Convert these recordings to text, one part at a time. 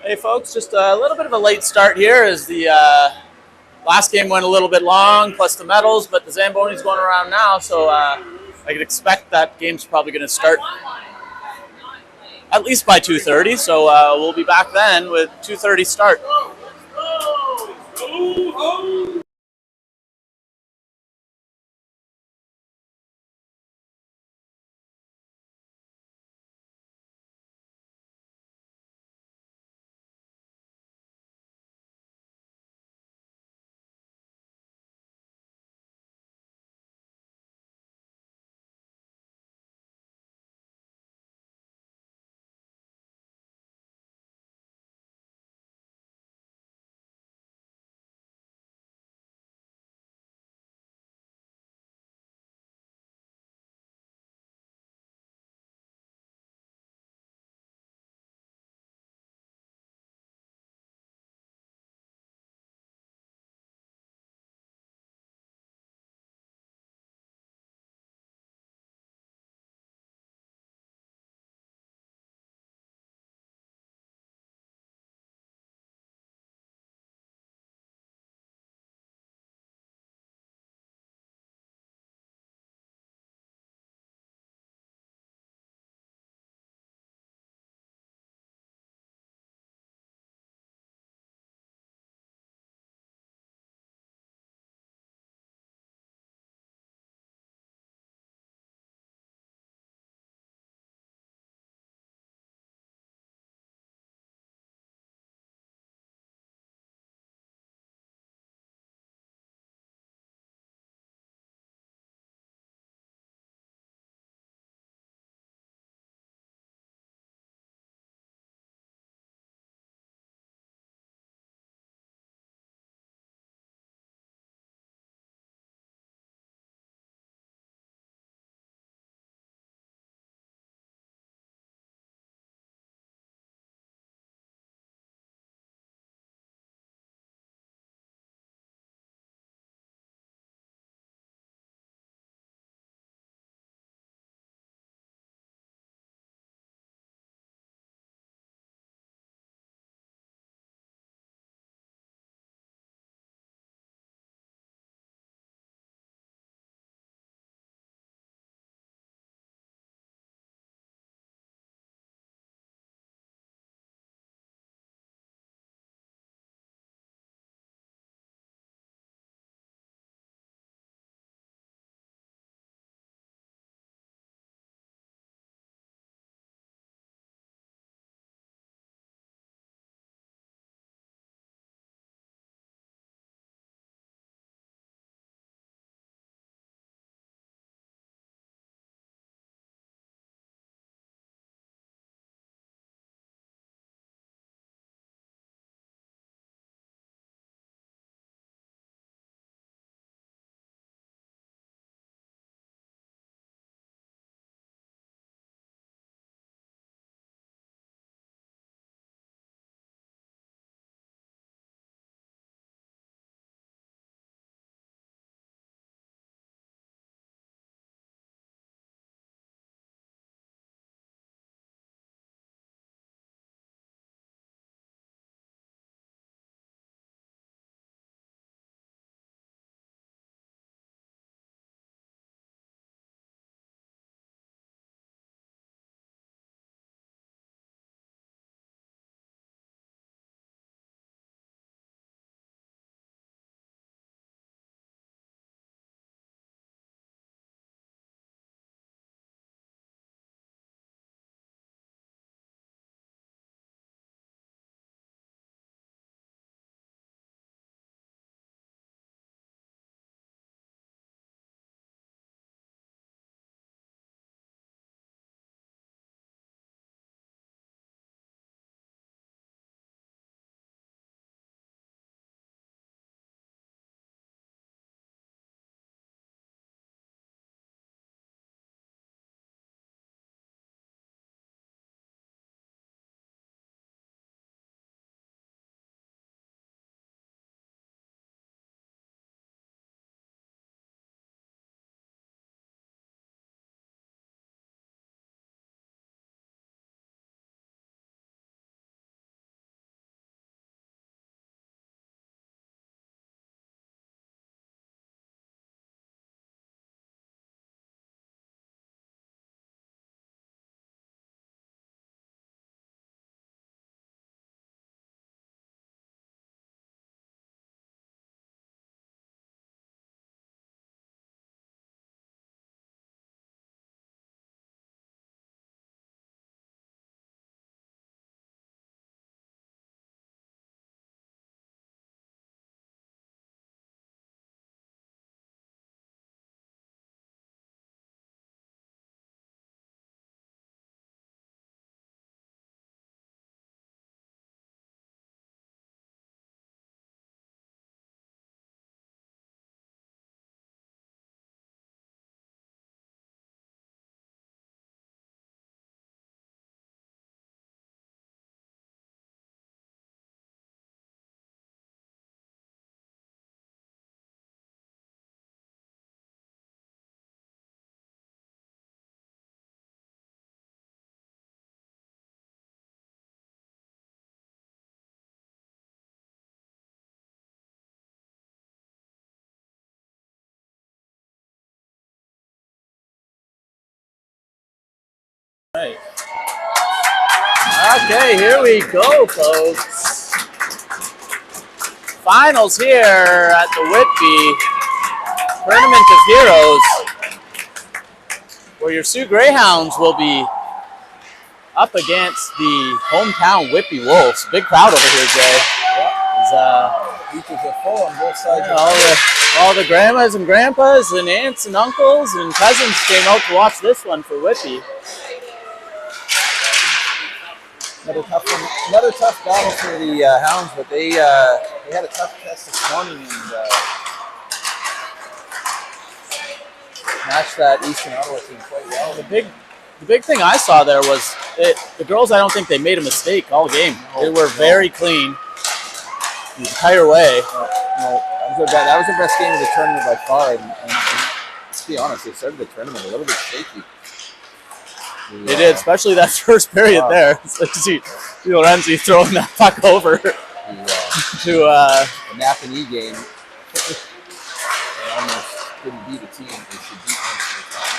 Hey folks, just a little bit of a late start here as the last game went a little bit long, plus the medals, but the Zamboni's going around now, so I could expect that game's probably going to start at least by 2:30. So we'll be back then with 2:30 start. Okay, here we go, folks. Finals here at the Whitby Tournament of Heroes, where your Sioux Greyhounds will be up against the hometown Whitby Wolves. Big crowd over here, Jay. Beaches are full on both sides. All the grandmas and grandpas and aunts and uncles and cousins came out to watch this one for Whitby. Another tough battle for the Hounds, but they had a tough test this morning and matched that Eastern Ottawa team quite well. The big thing I saw there was the girls. I don't think they made a mistake all game. They were very clean the entire way. No, that was the best game of the tournament by far. And let's be honest, they started the tournament a little bit shaky. They did, especially that first period there. It's like to see Lorenzi throwing that puck over to the Napanee game. They almost couldn't beat a team. They should beat them to the top.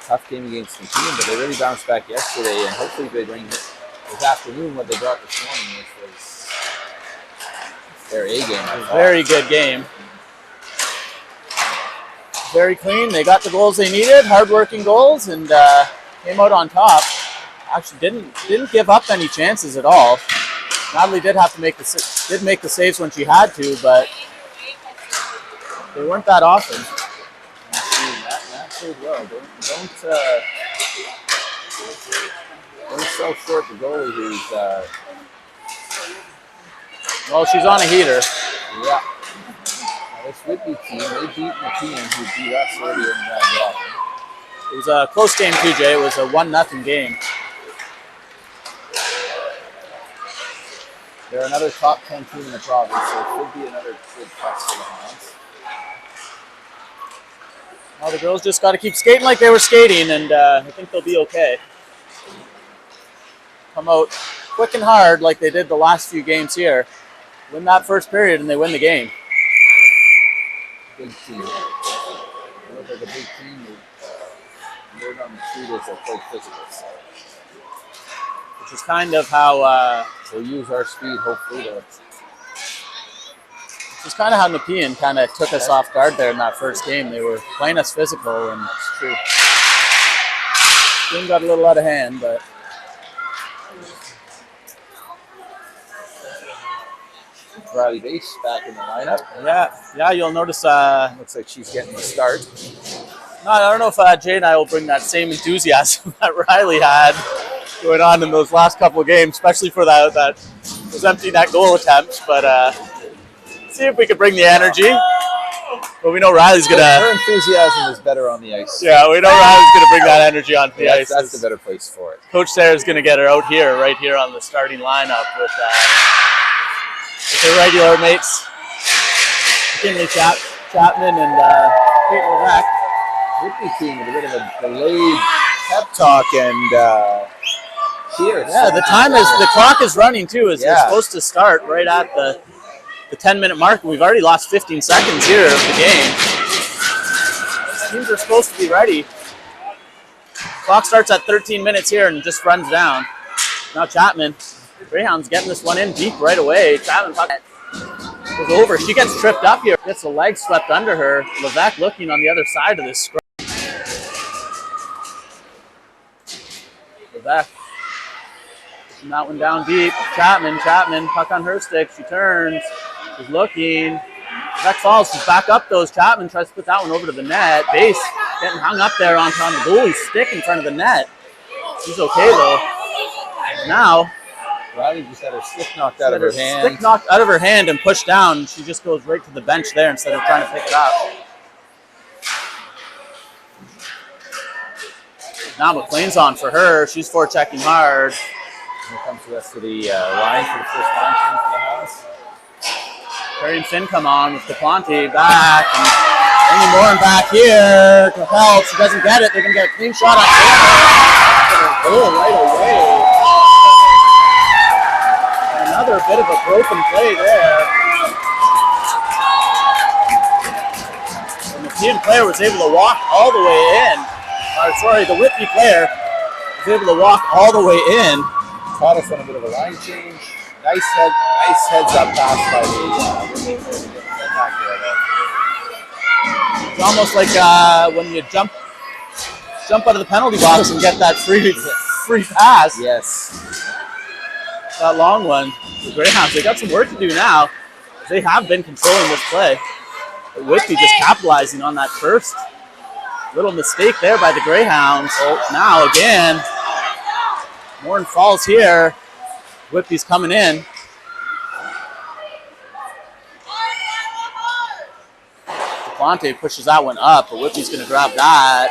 Tough game against the team, but they really bounced back yesterday, and hopefully they bring this afternoon what they brought this morning, which was their A game. Very good game. Very clean. They got the goals they needed, hard-working goals, and came out on top. Actually, didn't give up any chances at all. Natalie did have to make the saves when she had to, but they weren't that often. That played well. Don't sell short the goalie who's. Well, she's on a heater. Yeah. This Whitby team, they beat the team who beat us earlier in round one. It was a close game too, Jay. It was a 1-0 game. They're another top 10 team in the province, so it could be another good test for the Hounds. Well, the girls just got to keep skating like they were skating, and I think they'll be okay. Come out quick and hard like they did the last few games here. Win that first period, and they win the game. Big team. They look like a big team. They're on the street as they're quite physical. So. Which is kind of how we'll use our speed, hopefully. Which is kind of how Nepean kind of took us off guard there in that first game. They were playing us physical, and it's true. Game got a little out of hand, but. Riley Bass back in the lineup. Yeah, you'll notice. Looks like she's getting the start. No, I don't know if Jay and I will bring that same enthusiasm that Riley had going on in those last couple of games, especially for those empty net goal attempts. But see if we can bring the energy. But we know Riley's gonna. Her enthusiasm is better on the ice. Yeah, we know Riley's gonna bring that energy onto the ice. That's the better place for it. Coach Sarah's gonna get her out here, right here on the starting lineup with her regular mates, McKinley Chapman and Kate Levesque. Whitby team with a bit of a delayed pep talk and cheers. Yeah, the clock is running too. We're supposed to start right at the 10-minute mark. We've already lost 15 seconds here of the game. Teams are supposed to be ready. Clock starts at 13 minutes here and just runs down. Now Chapman. Greyhounds getting this one in deep right away. Chapman goes over. She gets tripped up here. Gets the leg swept under her. Levesque looking on the other side of this scrum. Levesque pushing that one down deep. Chapman, puck on her stick. She turns. She's looking. Levesque falls. She's back up those. Chapman tries to put that one over to the net. Base getting hung up there on the goalie's stick in front of the net. She's okay though. Now. Riley just had her stick knocked out of her hand. Stick knocked out of her hand and pushed down. She just goes right to the bench there instead of trying to pick it up. Now McLean's on for her. She's forechecking hard. Here comes the rest of the line for the first line team for the Hounds. Perry and Finn come on with DePlante back. And bringing Morin back here to help. She doesn't get it. They're going to get a clean shot on her. Goal right away. Another bit of a broken play there. And the Nepean player was able to walk all the way in. The Whitby player was able to walk all the way in caught us on a bit of a line change. Nice heads up pass by the back there. It's almost like when you jump out of the penalty box and get that free pass. Yes. That long one. The Greyhounds, they got some work to do now. They have been controlling this play. But Whitby just capitalizing on that first little mistake there by the Greyhounds. Now again, Morton falls here. Whitby's coming in. Devontae pushes that one up, but Whitby's going to grab that.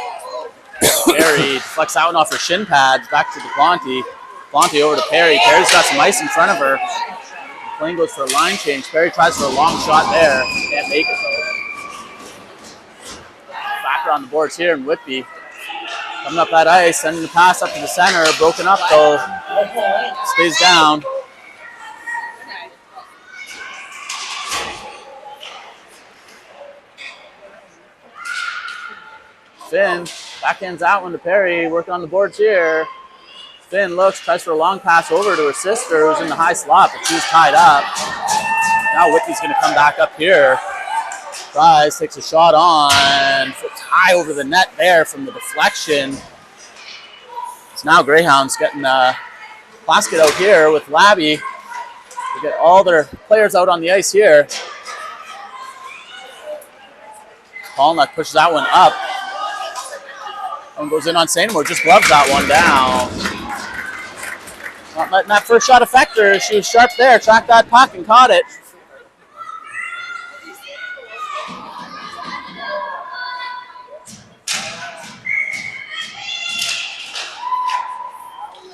Perry deflects that one off her shin pads. Back to Devontae. Devontae over to Perry. Perry's got some ice in front of her. McLean goes for a line change. Perry tries for a long shot there. Can't make it though. Back on the boards here in Whitby. Coming up that ice, sending the pass up to the center. Broken up though. Stays down. Finn backhands that one to Perry. Working on the boards here. Finn looks, tries for a long pass over to her sister who's in the high slot, but she's tied up. Now Whitby's going to come back up here. Tries, takes a shot on. Flips high over the net there from the deflection. So now Greyhounds getting Plaskett out here with Labby. They get all their players out on the ice here. Polnuck pushes that one up. And goes in on Sainamore, just gloves that one down. Not letting that first shot affect her. She was sharp there, tracked that puck and caught it.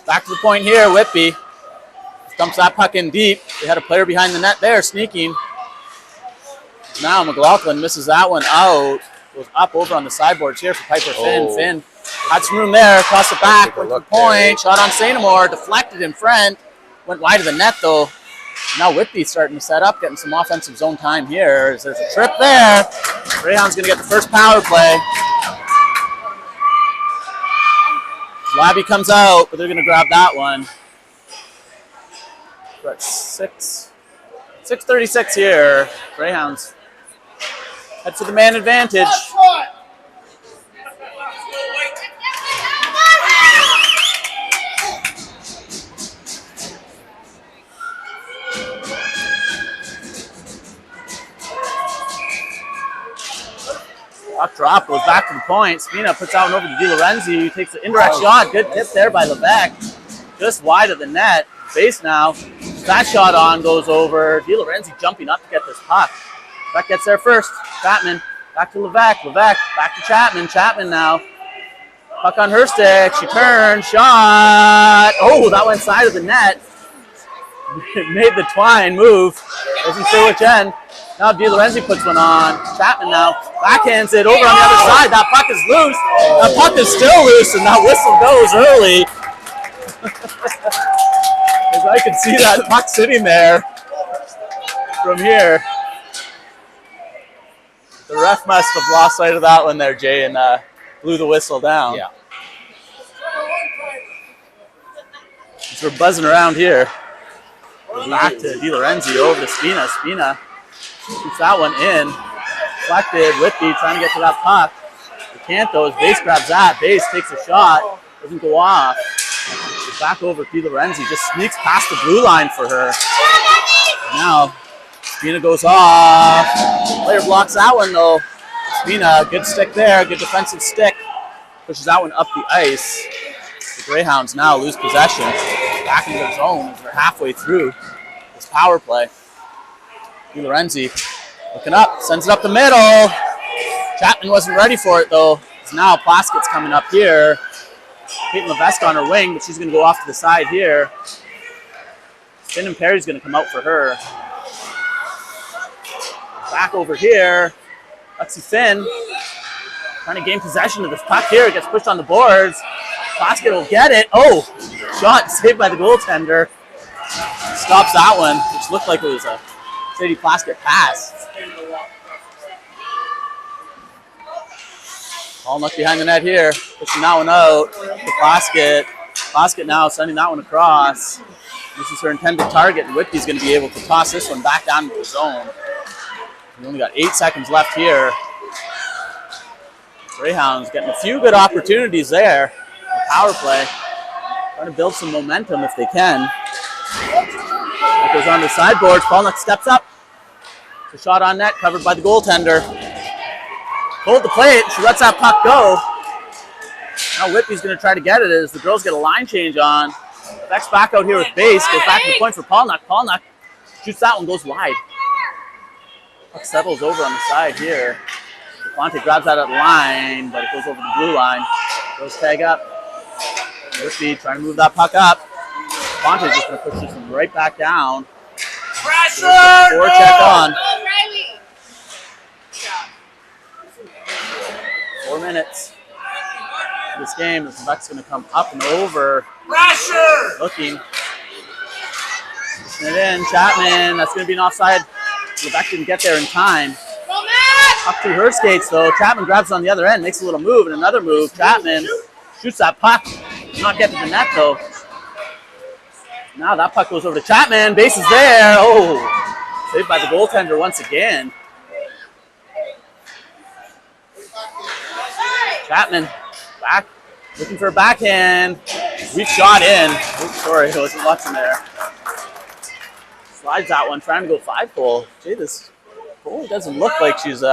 Back to the point here, Whitby. Dumps that puck in deep. They had a player behind the net there, sneaking. Now McLaughlin misses that one out. Goes up over on the sideboards here for Piper Finn. Finn had some room there, across the back, went to the point, shot on Sainamore, deflected in front, went wide of the net though. Now Whitby starting to set up, getting some offensive zone time here. There's a trip there. Greyhound's going to get the first power play. Labby comes out, but they're going to grab that one. We're at 6:36 here. Greyhounds head for the man advantage. Puck drop, goes back to the point. Spina puts that one over to Di Lorenzi, who takes the indirect shot. Good tip there by Levesque. Just wide of the net. Base now. That shot on goes over. Di Lorenzi jumping up to get this puck. That gets there first. Chapman back to Levesque. Levesque back to Chapman. Chapman now. Puck on her stick. She turns. Shot. Oh, that went side of the net. Made the twine move. Wasn't sure which end. Now Di Lorenzi puts one on. Chapman now backhands it over on the other side. That puck is loose. That puck is still loose, and that whistle goes early. As I can see that puck sitting there from here. The ref must have lost sight of that one there, Jay, and blew the whistle down. Yeah. So we're buzzing around here. Back to Di Lorenzi over to Spina. Spina keeps that one in. Deflected. Whitby trying to get to that puck. They can't though. As Base grabs that. Base takes a shot. Doesn't go off. Back over Di Lorenzi. Just sneaks past the blue line for her. Now Spina goes off. Player blocks that one though. Spina, good stick there. Good defensive stick. Pushes that one up the ice. The Greyhounds now lose possession. Back into their zone as they're halfway through this power play. Di Lorenzi looking up, sends it up the middle. Chapman wasn't ready for it though. So now Plaskett's coming up here. Peyton Levesque on her wing, but she's going to go off to the side here. Finn and Perry's going to come out for her. Back over here. Lexi Finn trying to gain possession of this puck here. It gets pushed on the boards. Plaskett will get it. Oh, shot saved by the goaltender. Stops that one, which looked like it was a Sadie Plaskett pass. All knocked behind the net here. Pushing that one out to Plaskett. Plaskett now sending that one across. This is her intended target, and Whitby's going to be able to toss this one back down to the zone. We only got 8 seconds left here. Greyhounds getting a few good opportunities there. The power play. Trying to build some momentum if they can. That goes on the sideboards. Polnick steps up. The shot on net, covered by the goaltender. Hold the plate. She lets that puck go. Now Whitby's going to try to get it as the girls get a line change on. Beck's back out here with base. Goes back to the point for Polnick. Polnick shoots that one, goes wide. Puck settles over on the side here. Fonte grabs that at the line, but it goes over the blue line. Goes tag up. Whitby trying to move that puck up. Fonte's just going to push this one right back down. Pressure! Forecheck on. 4 minutes. This game, this Beck's going to come up and over. Pressure! Looking. Pushing it in. Chapman. That's going to be an offside. Beck didn't get there in time. Up to her skates, though. Chapman grabs it on the other end, makes a little move, and another move. Chapman shoots that puck. Not get to the net, though. Now that puck goes over to Chapman. Base is there. Oh, saved by the goaltender once again. Chapman back, looking for a backhand. Weak shot in. Oh, sorry, I wasn't watching there. Slides that one, trying to go 5-goal. Gee, this goalie doesn't look like she's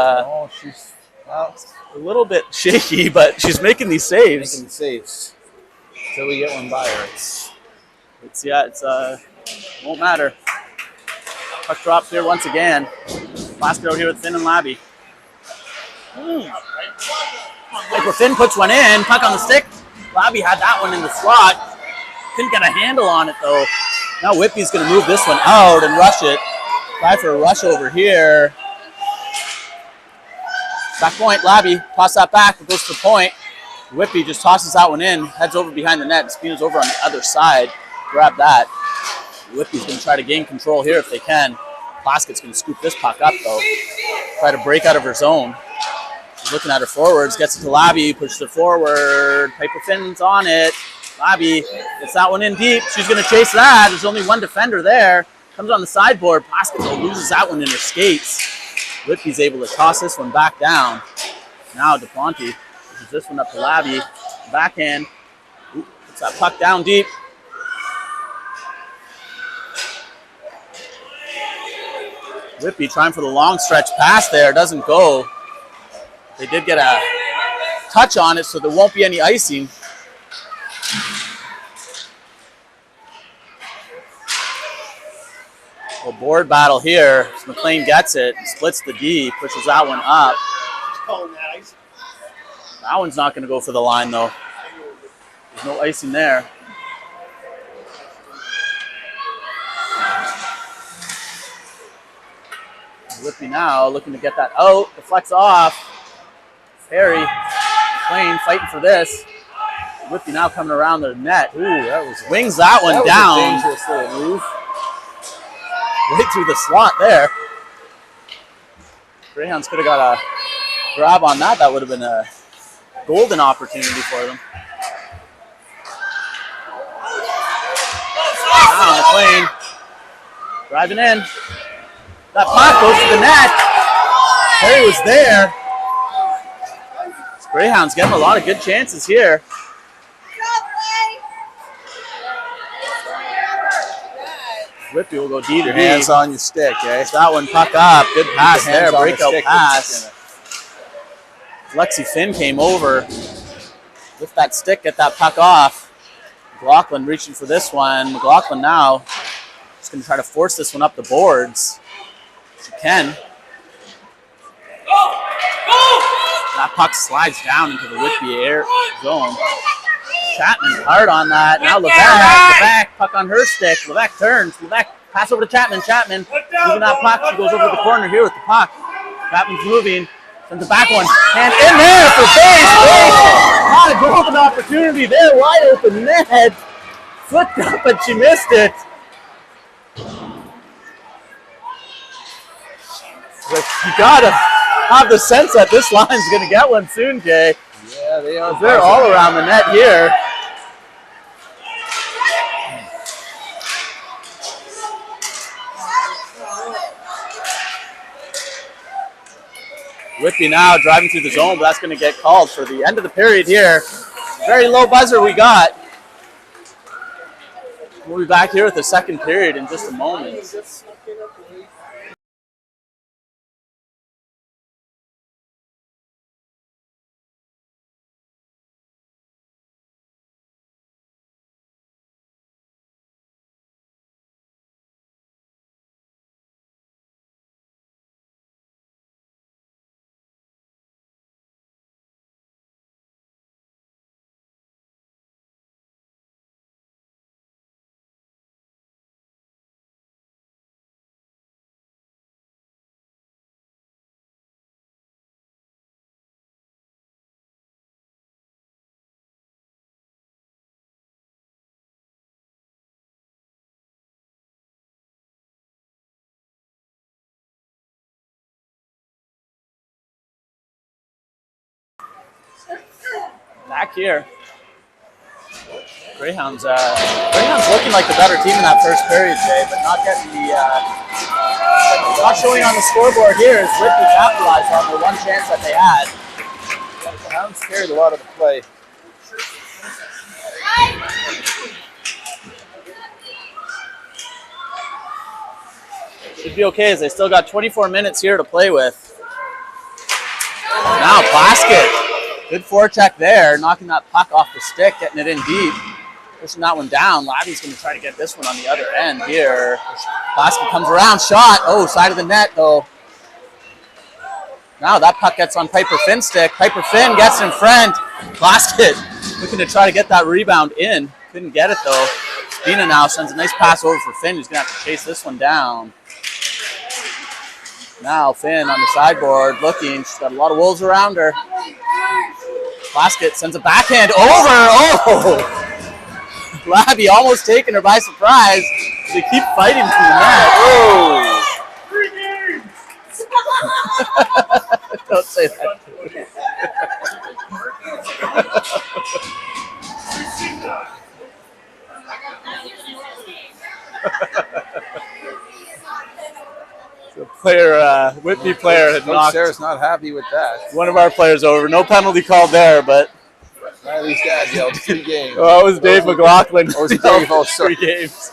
she's a little bit shaky, but she's making these saves. making the saves. Until we get one by her. Won't matter. Puck drops here once again. Plaskett out here with Finn and Labby. Like where Finn puts one in, puck on the stick. Labby had that one in the slot. Couldn't get a handle on it though. Now Whitby's going to move this one out and rush it. Try for a rush over here. Back point, Labby. Toss that back. It goes to the point. Whitby just tosses that one in. Heads over behind the net. Spina's over on the other side. Grab that. Whitby's going to try to gain control here if they can. Plaskett's going to scoop this puck up though. Try to break out of her zone. She's looking at her forwards. Gets it to Labby. Pushes it forward. Piper Finn's on it. Labby gets that one in deep. She's going to chase that. There's only one defender there. Comes on the sideboard. Plaskett loses that one in her skates. Whitby's able to toss this one back down. Now DePonte pushes this one up to Labby. Backhand. Ooh, puts that puck down deep. Whitby trying for the long stretch pass there. Doesn't go. They did get a touch on it, so there won't be any icing. A board battle here. McLean gets it, splits the D, pushes that one up. That one's not going to go for the line, though. There's no icing there. Whitby now looking to get that out. Deflects off. Harry, McLean fighting for this. Whitby now coming around the net. Ooh, that was wings that one down. A dangerous little move. Right through the slot there. Greyhounds could have got a grab on that. That would have been a golden opportunity for them. Now McLean driving in. That puck goes to the net. Harry was there. Greyhounds getting a lot of good chances here. Whitby will go D to Your D. hands on your stick, eh? That one puck up. Good pass there. Hands on the Breakout stick, pass. Lexi Finn came over. Lift that stick, get that puck off. McLaughlin reaching for this one. McLaughlin now just going to try to force this one up the boards. She can. That puck slides down into the Whitby air zone. Chapman hard on that. Now Levesque, puck on her stick. Levesque turns. Levesque pass over to Chapman. Chapman moving that puck. She goes over to the corner here with the puck. Chapman's moving. Sends the back one. And in there for base. Not a golden opportunity there. Wide open net. Flipped up, but she missed it. But you gotta have the sense that this line's gonna get one soon, Jay. Yeah, they are. They're all around the net here. Whitby now driving through the zone, but that's going to get called for the end of the period here. Very low buzzer we got. We'll be back here with the second period in just a moment. Back here. Greyhounds looking like the better team in that first period, Jay, but not getting the not showing on the scoreboard here as Whitby capitalized on the one chance that they had. The Hounds carried a lot of the play. Should be okay as they still got 24 minutes here to play with. Now Plaskett. Good forecheck there, knocking that puck off the stick, getting it in deep. Pushing that one down. Labby's going to try to get this one on the other end here. Plaskett comes around, shot. Oh, side of the net though. Now that puck gets on Piper Finn's stick. Piper Finn gets in front. Plaskett looking to try to get that rebound in. Couldn't get it though. Spina now sends a nice pass over for Finn, who's going to have to chase this one down. Now Finn on the sideboard looking. She's got a lot of wolves around her. Plaskett sends a backhand over. Oh! Labby almost taking her by surprise. They keep fighting from the net. Oh! 3 games! Don't say that. The player, Whitby player had knocked. Sarah's not happy with that. One of our players over. No penalty called there, but Riley's dad yelled 3 games. Oh, it was Dave McLaughlin. Oh, it was Dave. Oh, sorry. 3 games.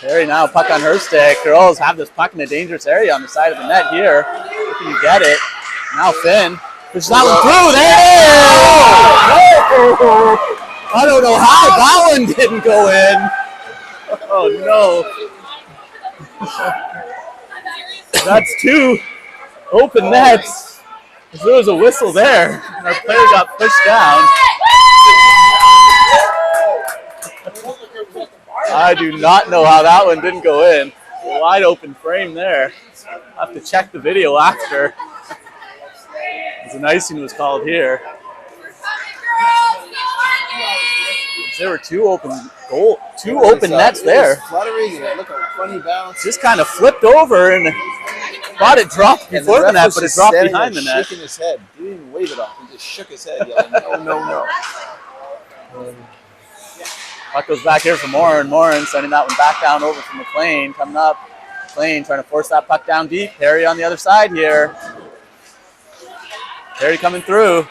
Perry now, puck on her stick. Girls have this puck in a dangerous area on the side of the net here. Looking to get it. Now Finn pushes that one through. There! Oh! I don't know how that one didn't go in. Oh, no. That's 2 open nets. There was a whistle there. Our player got pushed down. I do not know how that one didn't go in. A wide open frame there. I'll have to check the video after. As an icing was called here. There were 2 open nets there. Fluttering and it looked like a funny bounce. Just kind of flipped over and thought it dropped before the net, but it dropped behind the net. Shaking his head. He didn't even wave it off. He just shook his head, yelling, "No, no, no." Puck goes back here for Morin. Morin sending that one back down over from McLean. Coming up. McLean trying to force that puck down deep. Perry on the other side here. Perry coming through.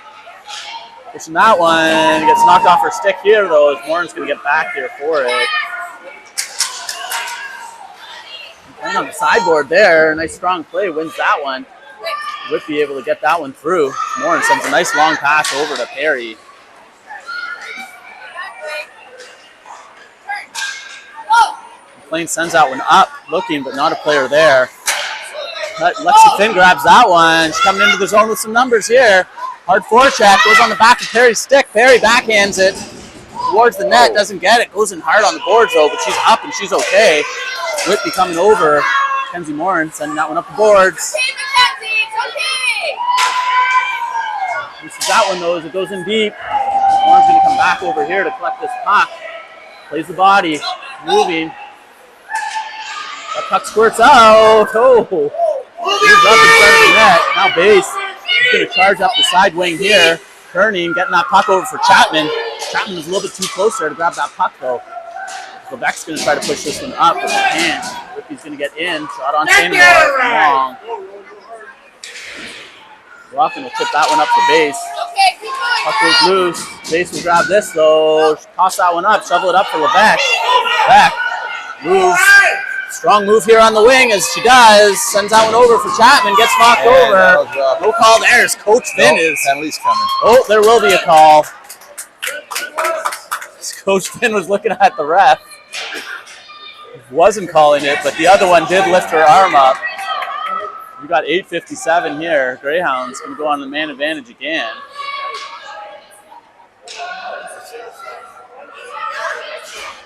Pushing that one. He gets knocked off her stick here, though, as Morin's going to get back here for it. And on the sideboard there. Nice strong play. Wins that one. Whitby able to get that one through. Morin sends a nice long pass over to Perry. McLean sends that one up, looking, but not a player there. But Lexi Finn grabs that one. She's coming into the zone with some numbers here. Hard forecheck, goes on the back of Perry's stick. Perry backhands it towards the net, doesn't get it. Goes in hard on the boards though, but she's up and she's okay. Whitby coming over. Kenzie Morin sending that one up the boards. Misses that one though as it goes in deep. Morin's going to come back over here to collect this puck. Plays the body, moving. That puck squirts out. Oh, moves up in front of the net. Now Base. He's going to charge up the side wing here. Turning, getting that puck over for Chapman. Chapman was a little bit too close there to grab that puck, though. Quebec's going to try to push this one up, but they can't. Whitby's going to get in. Shot on Sandoval. Long. Bluffin will tip that one up for base. Puck goes loose. Base will grab this though. Toss that one up. Shovel it up for Lebec. Lebec moves. Strong move here on the wing as she does. Sends that one over for Chapman. Gets knocked over. No call there as Coach Finn is. Penalty's coming. Oh, there will be a call. Coach Finn was looking at the ref. Wasn't calling it, but the other one did lift her arm up. We got 8:57 here. Greyhounds going to go on the man advantage again.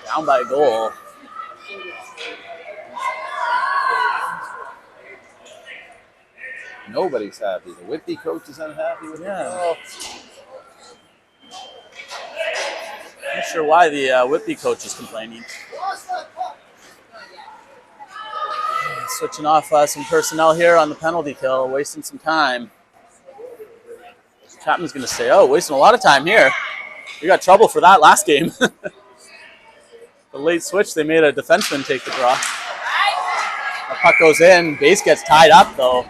Down by a goal. Nobody's happy. The Whitby coach is unhappy with the call. Not sure why the Whitby coach is complaining. Switching off some personnel here on the penalty kill, wasting some time. Chapman's going to say, oh, wasting a lot of time here. We got trouble for that last game. The late switch, they made a defenseman take the draw. The puck goes in. Base gets tied up, though.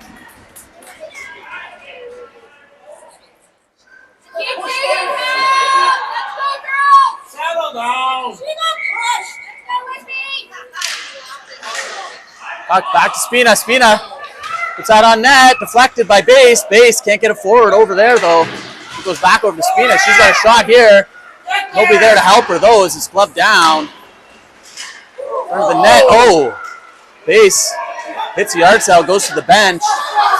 Settle down. Puck back to Spina. Spina puts that on net. Deflected by Base. Base can't get it forward over there, though. It goes back over to Spina. She's got a shot here. Nobody there to help her, though, as it's gloved down. Front of the net. Oh! Base hits the yard cell, goes to the bench.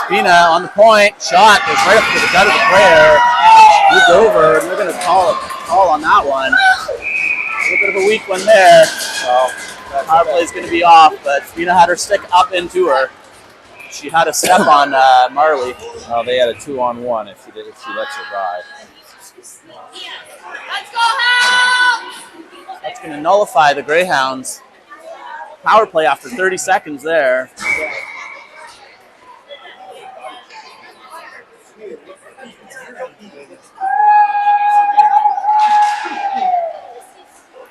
Spina on the point. Shot goes right up to the gut of the player. Moved over, and they're going to call on that one. A little bit of a weak one there. Well, power play is going to be off, but Spina had her stick up into her. She had a step on Marley. Well, they had a 2-on-1 if she lets her ride. Let's go, Hounds! That's going to nullify the Greyhounds. Power play after 30 seconds there.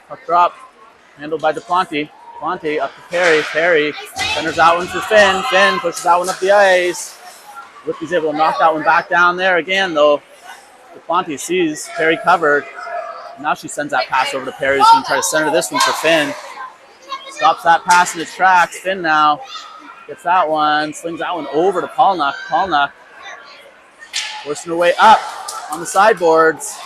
Puck drop, handled by DePlante. DePlante up to Perry. Perry centers that one for Finn. Finn pushes that one up the ice. Whitby's able to knock that one back down there again, though. DePlante sees Perry covered. Now she sends that pass over to Perry, who's going to try to center this one for Finn. Stops that pass in its tracks. Finn now gets that one, slings that one over to Paulnuck. Paulnuck forcing her way up on the sideboards.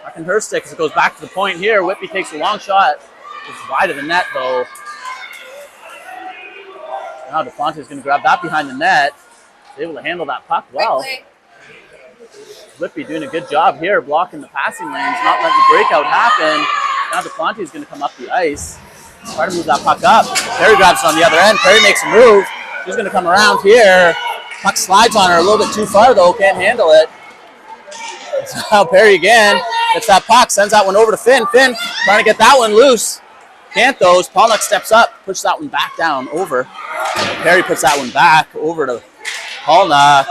Back in her stick as it goes back to the point here. Whitby takes a long shot. It's wide of the net, though. Now DeFonte is going to grab that behind the net. He's able to handle that puck well. Whitby doing a good job here, blocking the passing lanes, not letting the breakout happen. Now DeFonte is going to come up the ice. Try to move that puck up. Perry grabs it on the other end. Perry makes a move. She's going to come around here. Puck slides on her a little bit too far, though. Can't handle it. So now Perry again gets that puck, sends that one over to Finn. Finn trying to get that one loose. Can't, though. Pollock steps up, pushes that one back down over. Perry puts that one back over to Pollock.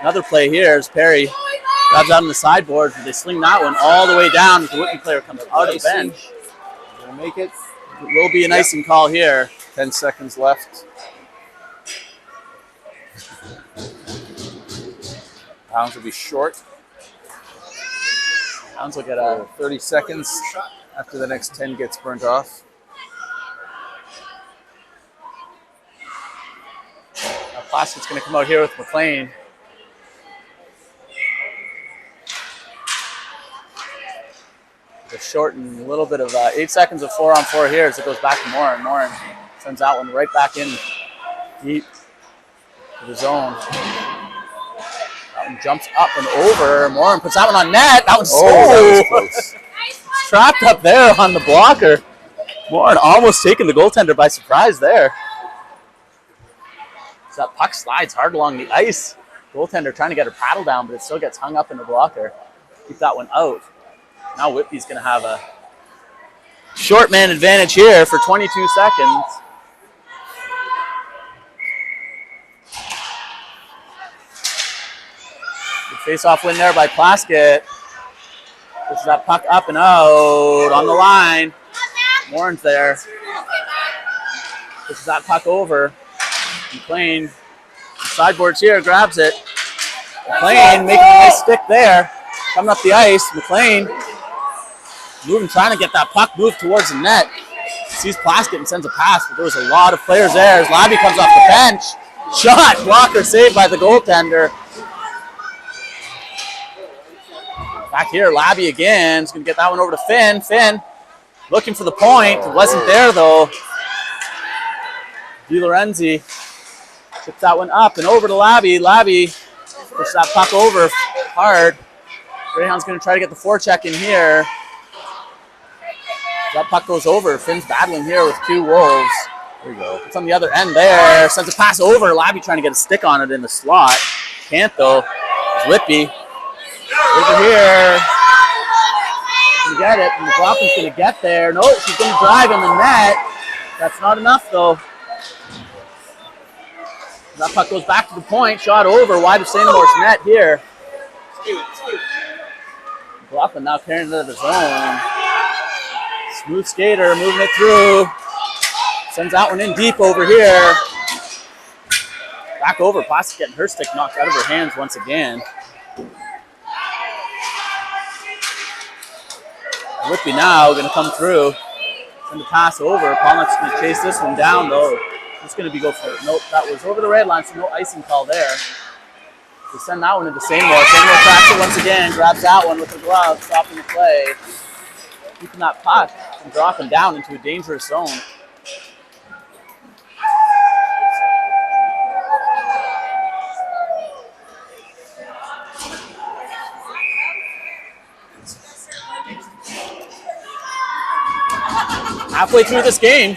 Another play here is Perry grabs out on the sideboard. They sling that one all the way down as the Whitby player comes out of the bench. Gonna make it. It will be an icing call here. 10 seconds left. Hounds will be short. Hounds will get a 30 seconds after the next 10 gets burnt off. Plastic's going to come out here with McLean. The short and a little bit of 8 seconds of 4-on-4 here as it goes back to Morin. Morin sends that one right back in deep to the zone. That one jumps up and over. Morin puts that one on net. That one's that was close. trapped up there on the blocker. Morin almost taking the goaltender by surprise there. So that puck slides hard along the ice. Goaltender trying to get her paddle down, but it still gets hung up in the blocker. Keep that one out. Now Whitby's going to have a short man advantage here for 22 seconds. Good face-off win there by Plaskett. Pushes that puck up and out on the line. Morin's there. Pushes that puck over. McLean, sideboards here, grabs it. McLean making a nice stick there. Coming up the ice, McLean moving, trying to get that puck moved towards the net. Sees Plaskett and sends a pass, but there was a lot of players there as Labby comes off the bench. Shot, blocker saved by the goaltender. Back here, Labby again. He's going to get that one over to Finn. Finn looking for the point. It wasn't there, though. DiLorenzi chips that one up and over to Labby. Labby pushes that puck over hard. Greyhound's going to try to get the forecheck in here. That puck goes over. Finn's battling here with two Wolves. There you go. It's on the other end there. Sends a pass over. Labby trying to get a stick on it in the slot. Can't, though. It's Whitby. Over here. Going to get it. And McLaughlin's going to get there. No, she's going to drive in the net. That's not enough, though. That puck goes back to the point. Shot over. Wide of St. Amour's net here. McLaughlin now carrying it out of his own. Smooth skater, moving it through. Sends that one in deep over here. Back over. Plaskett getting her stick knocked out of her hands once again. Whitby now going to come through. Send the pass over. Pollock's going to chase this one down, though. It's going to be go for it. Nope, that was over the red line, so no icing call there. So send that one into St. Amour. St. Amour cracks it once again. Grabs that one with the glove, stopping the play. Keeping that puck from dropping down into a dangerous zone. Halfway through this game,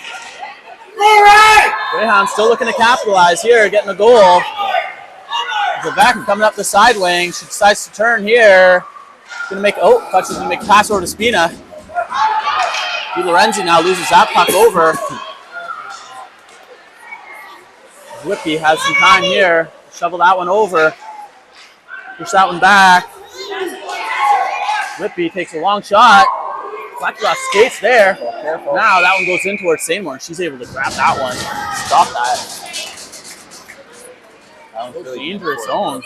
Greyhounds still looking to capitalize here, getting a goal. Vivek coming up the side wing. She decides to turn here. Gonna make, thought she was gonna make a pass over to Spina. DiLorenzi now loses that puck over. Whitby has some time here. Shovel that one over. Push that one back. Whitby takes a long shot. Deflected off skates there. Now that one goes in towards St. Amour. She's able to grab that one. Stop that. That was really dangerous zone.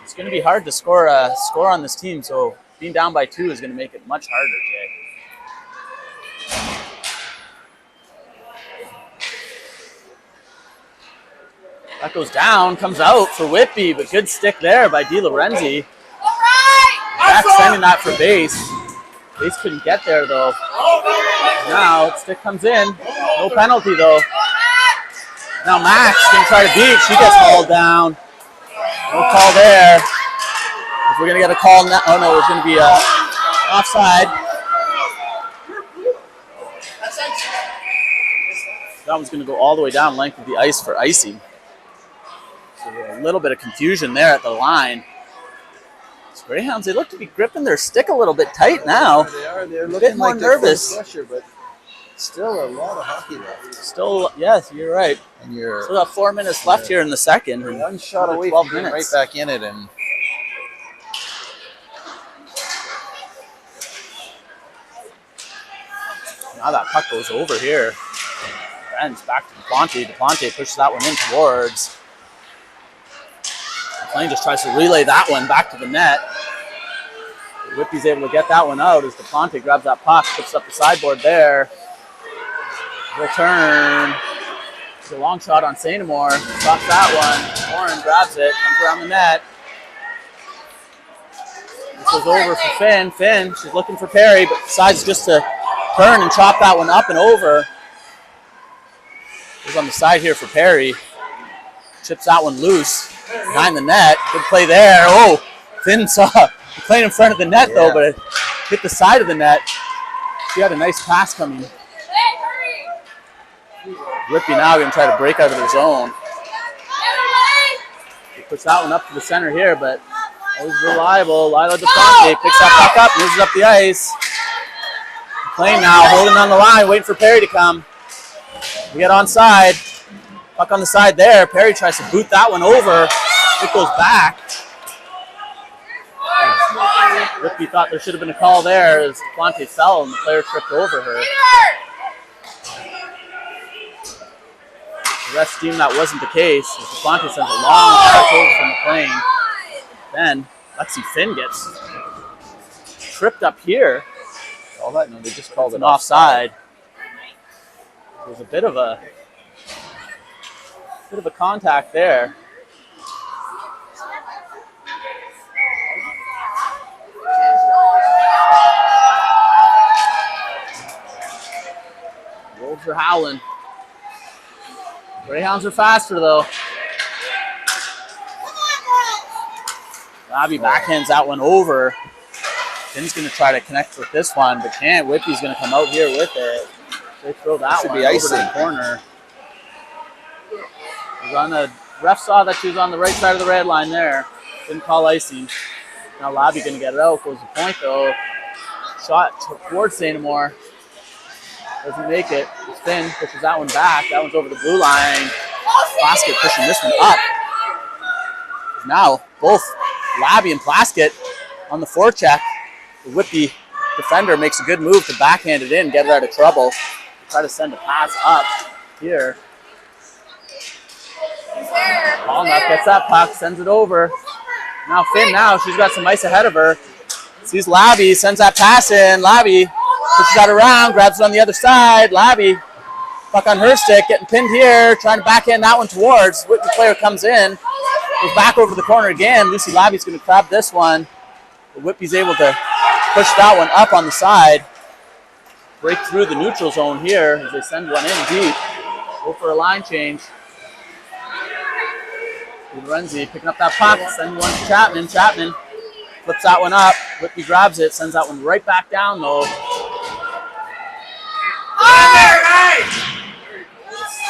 It's going to be hard to score on this team, so being down by 2 is going to make it much harder, Jay. That goes down, comes out for Whitby, but good stick there by DiLorenzi. Back sending that for base. Base couldn't get there, though. Now, stick comes in. No penalty, though. Now Max going to try to beat. She gets hauled down. No call there. If we're going to get a call now, oh no, it's going to be offside. That one's going to go all the way down length of the ice for icing. So a little bit of confusion there at the line. These Greyhounds, they look to be gripping their stick a little bit tight now. They are. They're a looking bit more like they're nervous. pressure, but still a lot of hockey left. Still, yes, you're right. And you're Still got 4 minutes left here in the second. And one shot away 12 from being right minutes. back in it. And now that puck goes over here. Ends back to DePlante. DePlante pushes that one in towards. McLean just tries to relay that one back to the net. Whitby's able to get that one out as DePlante grabs that puck, puts up the sideboard there. He'll turn. It's a long shot on St. Amour. Stops that one. Warren grabs it, comes around the net. This goes over for Finn. Finn, she's looking for Perry, but decides just to turn and chop that one up and over. Goes on the side here for Perry. Chips that one loose behind the net. Good play there. Oh, Finn saw the plane in front of the net, though, but it hit the side of the net. She had a nice pass coming. Whitby now going to try to break out of their zone. He puts that one up to the center here, but always reliable. Lila DeFonte picks that puck up, moves it up the ice. McLean now holding on the line, waiting for Perry to come. We get onside. Puck on the side there. Perry tries to boot that one over. It goes back. Whitby thought there should have been a call there as DeFonte fell and the player tripped over her. refs deemed that wasn't the case. Duplantis sends a long pass over from the plane. Then, let's see, Finn gets tripped up here. All that? No, they just called An it offside. There's a bit of a contact there. Wolves are howling. Greyhounds are faster though. Bobby backhands that one over. Finn's going to try to connect with this one, but can't. Whitby's going to come out here with it. They throw that one over to the corner. Ref saw that she was on the right side of the red line there. Didn't call icing. Now Labby going to get it out. Goes the point though. Shot towards Sainamore. Doesn't make it. Finn pushes that one back. That one's over the blue line. Plaskett pushing this one up. Now both Labby and Plaskett on the forecheck. The Whitby defender makes a good move to backhand it in, get it out of trouble. Try to send a pass up here. Allnup gets that puck, sends it over. Now Finn, she's got some ice ahead of her. Sees Labby, sends that pass in. Labby pushes that around, grabs it on the other side. Labby, puck on her stick, getting pinned here, trying to backhand that one towards. Whitby player comes in, goes back over the corner again. Lucy Labby's going to grab this one. But Whitby's able to push that one up on the side. Break through the neutral zone here as they send one in deep. Go for a line change. Lorenzi picking up that puck, send one to Chapman. Chapman flips that one up. Whitby grabs it, sends that one right back down though.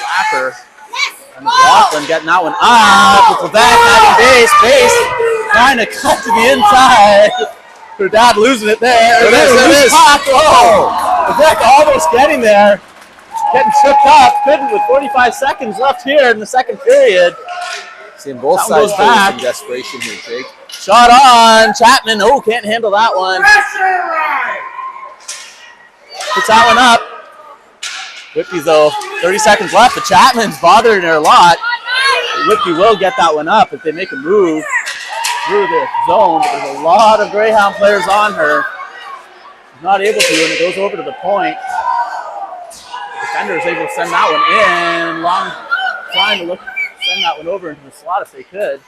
Slapper. And McLaughlin getting that one up. With Quebec having base. Trying to cut to the inside. Her dad losing it there. It is. Quebec almost getting there. Getting tripped up. Couldn't with 45 seconds left here in the second period. Seeing both sides play some desperation here, Jake. Shot on. Chapman. Oh, can't handle that one. Puts that one up. Whitby, though, 30 seconds left. The Chapman's bothering her a lot. Whitby will get that one up if they make a move through the zone. But there's a lot of Greyhound players on her. She's not able to, and it goes over to the point. The defender is able to send that one in. Long, trying to send that one over into the slot if they could.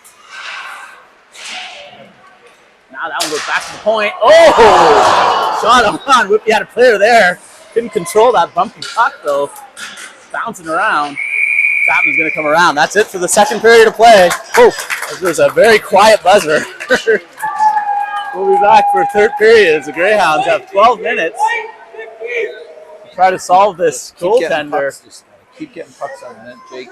Now that one goes back to the point. Oh! Shot on. Whitby had a player there. Couldn't control that bumpy puck though. Bouncing around. Chapman's going to come around. That's it for the second period of play. Oh, there's a very quiet buzzer. We'll be back for a third period as the Greyhounds have 12 minutes to try to solve this goaltender. Keep getting pucks on that, Jake.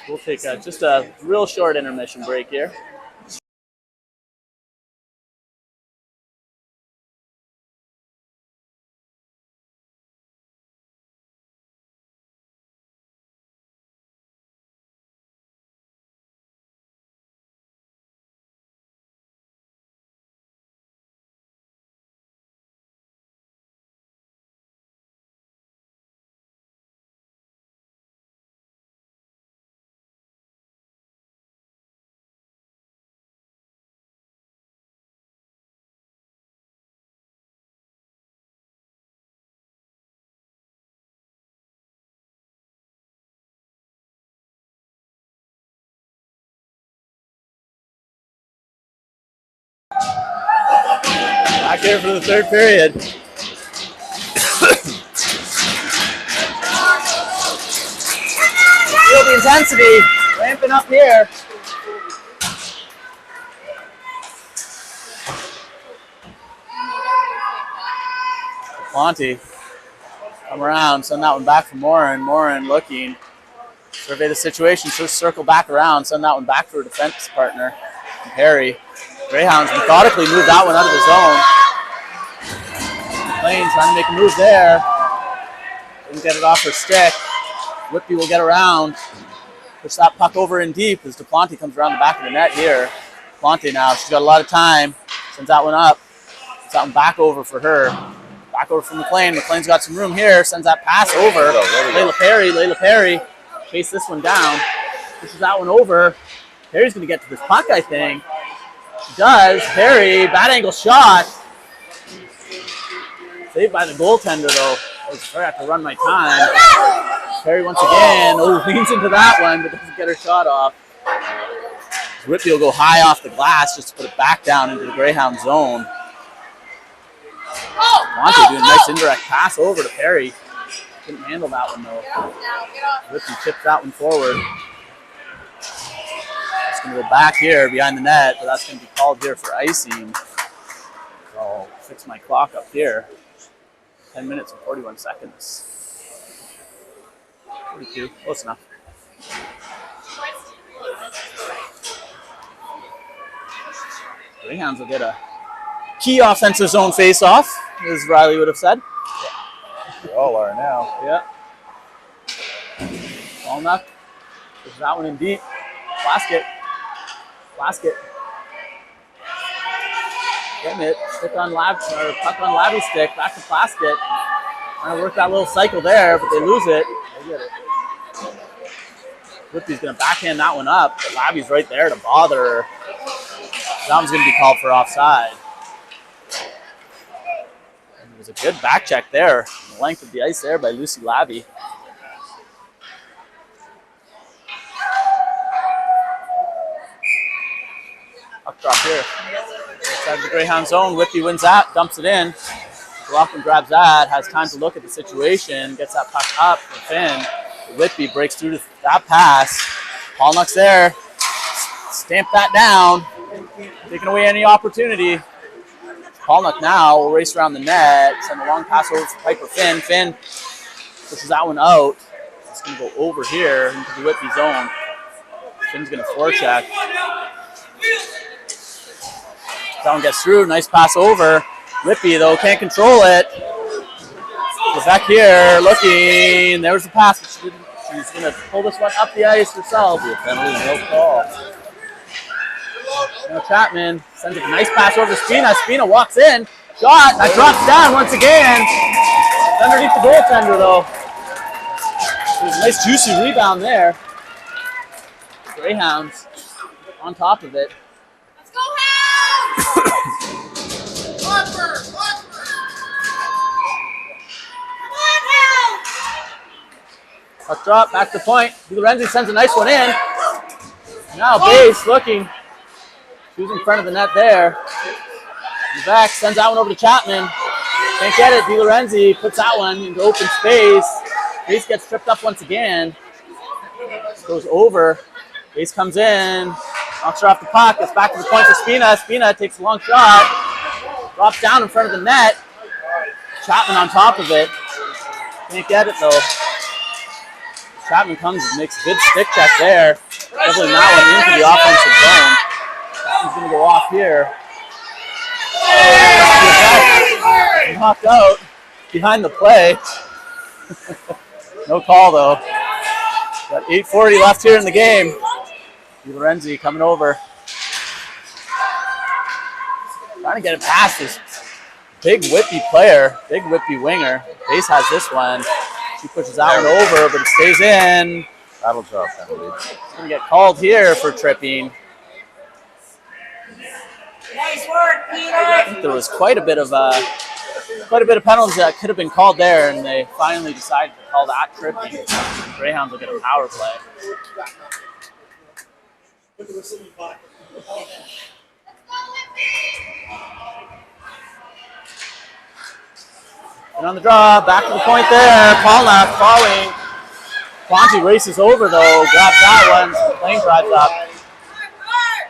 We'll take just a real short intermission break here. Back here for the third period. Feel the intensity ramping up here. Monty, come around, send that one back for Morin. Morin looking, survey the situation, so circle back around, send that one back for a defense partner. And Perry. Greyhounds methodically move that one out of the zone. Lane trying to make a move there. Didn't get it off her stick. Whitby will get around. Push that puck over in deep as Duplantis comes around the back of the net here. Duplantis now, she's got a lot of time. Sends that one up. Something back over for her. Back over from McLean. McLean's got some room here. Sends that pass over. Layla Perry. Chase this one down. Pushes that one over. Perry's going to get to this puck, I think. She does. Perry, bad angle shot. Saved by the goaltender, though. I have to run my time. Perry once again. Oh, leans into that one, but doesn't get her shot off. Whitby will go high off the glass just to put it back down into the Greyhound zone. Monty doing a nice indirect pass over to Perry. Couldn't handle that one, though. Whitby chips that one forward. It's going to go back here behind the net, but that's going to be called here for icing. So I'll fix my clock up here. 10 minutes and 41 seconds. 42, close enough. Greyhounds will get a key offensive zone face-off, as Riley would have said. They all are now. Yeah. Polnuck. Puts that one in deep. Plaskett. Getting it. Stick on puck on Labby's stick. Back to Plaskett. Trying to work that little cycle there, but they lose it. They get it. Whitby's going to backhand that one up, but Labby's right there to bother her. That one's going to be called for offside. And it was a good back check there. The length of the ice there by Lucy Labby. Puck drop here. Inside the Greyhound zone. Whitby wins that, dumps it in. McLaughlin grabs that, has time to look at the situation, gets that puck up for Finn. Whitby breaks through to that pass. Polnuck's there. Stamp that down. Taking away any opportunity. Polnuck now will race around the net. Send a long pass over to Piper Finn. Finn pushes that one out. It's going to go over here into the Whitby zone. Finn's going to forecheck. That one gets through. Nice pass over. Whitby, though, can't control it. Goes back here, looking. There's the pass. She's going to pull this one up the ice herself. Penalty, no call. Now Chapman sends a nice pass over to Spina. Spina walks in. Shot. That drops down once again. It's underneath the goaltender, though. There's a nice juicy rebound there. Greyhounds on top of it. Let's go, Hounds! Puck drop, back to the point. Lorenzi sends a nice one in. Now Base looking. Who's in front of the net there. Back, sends that one over to Chapman. Can't get it. DiLorenzi puts that one into open space. Base gets tripped up once again. Goes over. Base comes in. Knocks her off the puck. Gets back to the point for Spina. Spina takes a long shot. Drops down in front of the net. Chapman on top of it. Can't get it though. Chapman comes and makes a good stick check there. Definitely that one into the offensive zone. Chapman's going to go off here. Knocked out behind the play. No call though. Got 8:40 left here in the game. Lorenzi coming over. Trying to get it past this big Whitby player, big Whitby winger. Base has this one. She pushes that one over, but it stays in. That'll drop penalty. It's going to get called here for tripping. Nice work, Peter! I think there was quite a bit of penalties that could have been called there, and they finally decided to call that tripping. Greyhounds will get a power play. And on the draw, back to the point there. Polnuck falling. Quanti races over though, grabs that one. Plane drives up.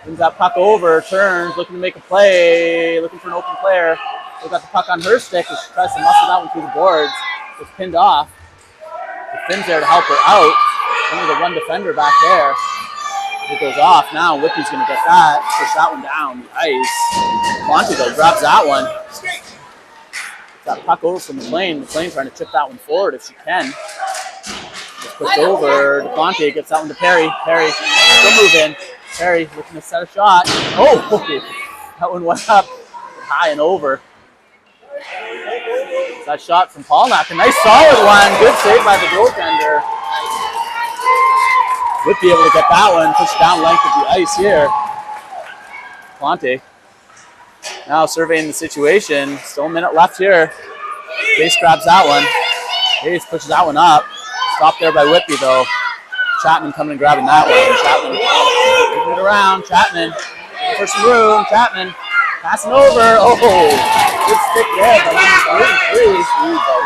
Brings that puck over, turns, looking to make a play, looking for an open player. They got the puck on her stick as she tries to muscle that one through the boards. It's pinned off. The Finn's there to help her out. Only the one defender back there. It goes off now. Whitby's going to get that. Push that one down the ice. Quanti though grabs that one. That puck over from McLean. McLean trying to chip that one forward if she can. Just pushed over. DePonte gets that one to Perry. Perry still move in. Perry looking to set a shot. Oh, that one went up high and over. That shot from Polnack, a nice solid one. Good save by the goaltender. Whitby able to get that one, push down length of the ice here. Plante now surveying the situation. Still a minute left here. Base grabs that one. Base pushes that one up. Stopped there by Whitby though. Chapman coming and grabbing that one. Chapman moving it around. Chapman for some room. Chapman passing over. Oh, good stick there.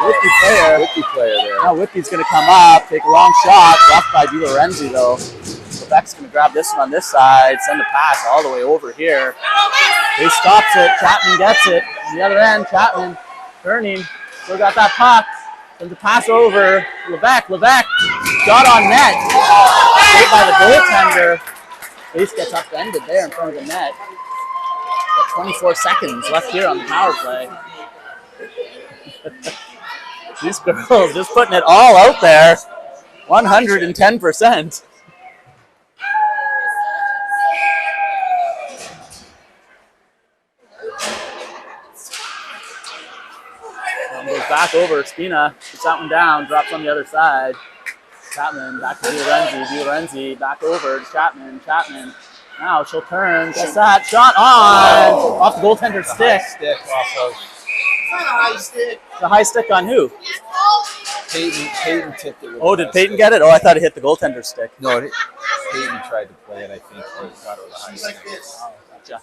Whitby player. Whitby player there. Now Whitby's going to come up, take a long shot. Blocked by Di Lorenzi though. Quebec's going to grab this one on this side, send the pass all the way over here. He stops it. Chapman gets it. On the other end, Chapman turning. Still got that puck. Sends the pass over. Levesque got on net. Saved by the goaltender. Base gets upended there in front of the net. Got 24 seconds left here on the power play. These girls just putting it all out there. 110%. Goes back over. Spina puts that one down, drops on the other side. Chapman back to Di Lorenzi back over to Chapman. Now she'll turn. Gets that shot on off the goaltender's stick. The high stick on who? Peyton tipped it. Oh, did Peyton get it? Oh, I thought it hit the goaltender's stick. No, Peyton tried to play it, I think, or got it with a high stick. Oh, gotcha.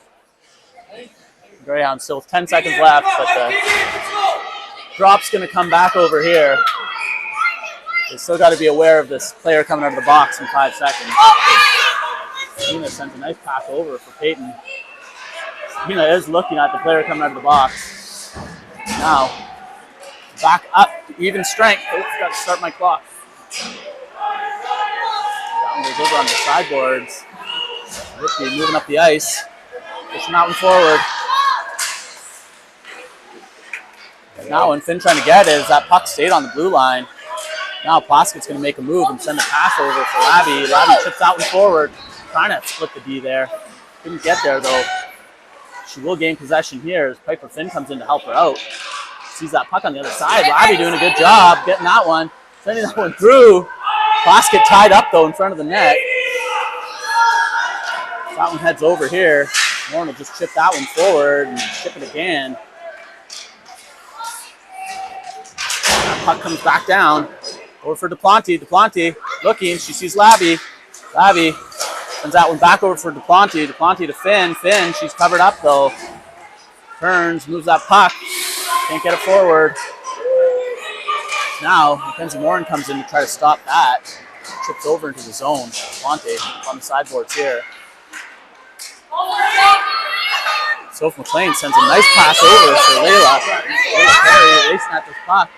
Greyhounds still 10 seconds left, but the drop's going to come back over here. They still got to be aware of this player coming out of the box in 5 seconds. Spina sends a nice pass over for Peyton. Spina is looking at the player coming out of the box. Now, back up to even strength. Oh, got to start my clock. That one goes over on the sideboards. Whitby moving up the ice. Pushing that one forward. Now when Finn trying to get it, as that puck stayed on the blue line. Now Ploskett's going to make a move and send a pass over for Labby. Labby chips that one forward. Trying to split the D there. Didn't get there though. She will gain possession here as Piper Finn comes in to help her out. Sees that puck on the other side. Labby doing a good job getting that one. Sending that one through. Plaskett tied up though in front of the net. That one heads over here. Warren will just chip that one forward and chip it again. That puck comes back down. Over for Duplanty. Duplanty looking. She sees Labby. Labby sends that one back over for Duplanty. Duplanty to Finn. Finn, she's covered up though. Turns, moves that puck. Can't get it forward. Now, Mackenzie Morin comes in to try to stop that. Trips over into the zone. Duplanty on the sideboards here. Soph McLean sends a nice pass over for Layla. Perry racing at this puck.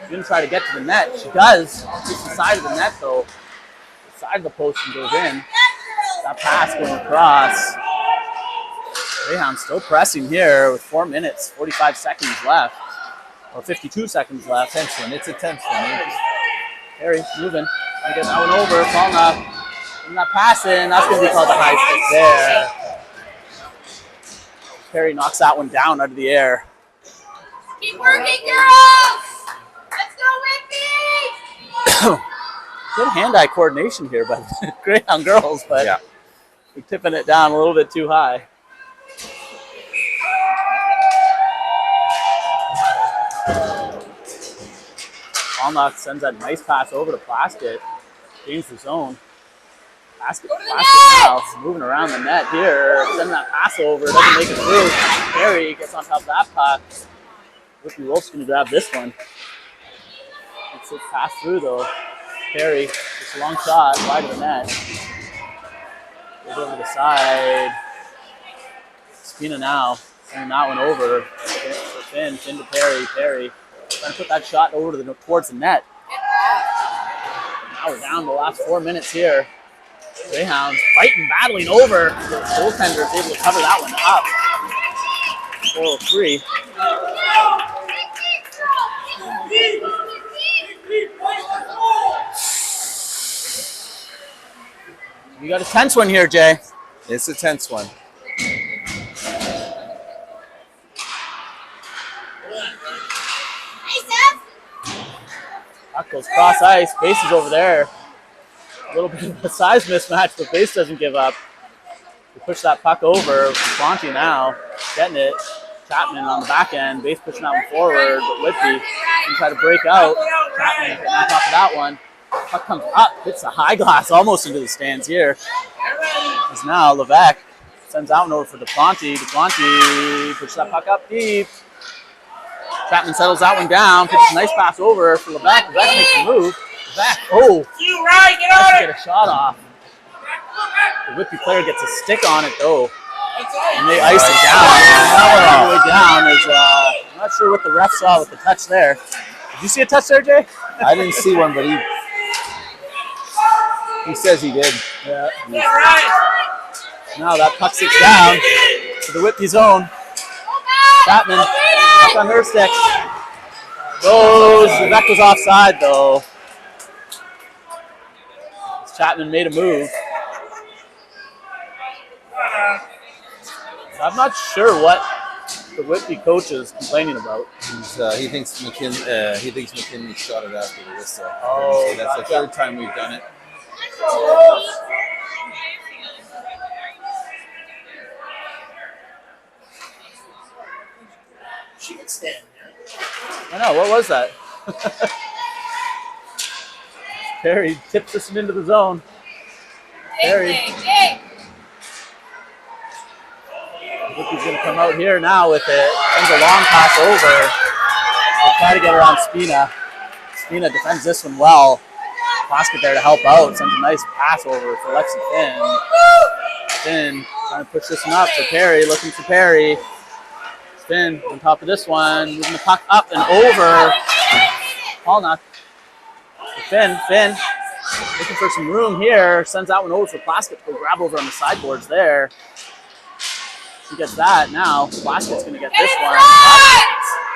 She's going to try to get to the net. She does. Just the side of the net, though. The side of the post and goes in. That pass going across. Greyhounds still pressing here with 4 minutes, 45 seconds left. Or 52 seconds left. Tense one. It's a tense one. Perry moving. Trying to get that one over. Falling that pass in. That's going to be called the high stick there. Perry knocks that one down out of the air. Keep working, girls! Let's go, Whitby! Good hand-eye coordination here by the Greyhound girls, but yeah, we're tipping it down a little bit too high. Alnock sends that nice pass over to Plaskett. Gains the zone. Plaskett now moving around the net here. Sending that pass over. Doesn't make it through. Perry gets on top of that puck. Whitby Wolf's going to grab this one. It's a pass through though. Perry, just a long shot, wide of the net. Goes over the side. Spina now, sending that one over. Finn to Perry. Perry trying to put that shot over to towards the net. Now we're down to the last 4 minutes here. Greyhounds fighting, battling over. The goaltender is able to cover that one up. 4:03. You got a tense one here, Jay. it's a tense one. Goes cross ice. Base is over there. A little bit of a size mismatch, but Base doesn't give up. We push that puck over. Fonte now getting it. Chapman on the back end. Base pushing that one forward, but Whitby can try to break out. Chapman getting on top of that one. Puck comes up, hits the high glass almost into the stands here. As now Levesque sends that one over for DePonte. DePonte pushes that puck up deep. Chapman settles that one down, puts a nice pass over for Levesque. Levesque makes a move. Levesque, get a shot off. The Whitby player gets a stick on it though. And they ice it down. That one all the way down is, I'm not sure what the ref saw with the touch there. Did you see a touch there, Jay? I didn't see one, but he says he did. Yeah. Now that puck sits down to the Whitby zone. Chapman, up on her stick. Goes, Levesque was offside though. Chapman made a move. I'm not sure what the Whitby coach is complaining about. He thinks McKinley shot it after the whistle. Oh, so that's the third time we've done it. She can stand I know, what was that? Perry tips this one into the zone. Perry. Whitby's going to come out here now with it. Sends a long pass over. They'll try to get around Spina. Spina defends this one well. Basket there to help out. Sends a nice pass over for Lexi Finn. Finn trying to push this one up for Perry. Looking for Perry. Finn on top of this one. Moving the puck up and over. Paul knock. Finn looking for some room here. Sends that one over for Plaskett to go grab over on the sideboards there. He gets that now. Plaskett's going to get this one.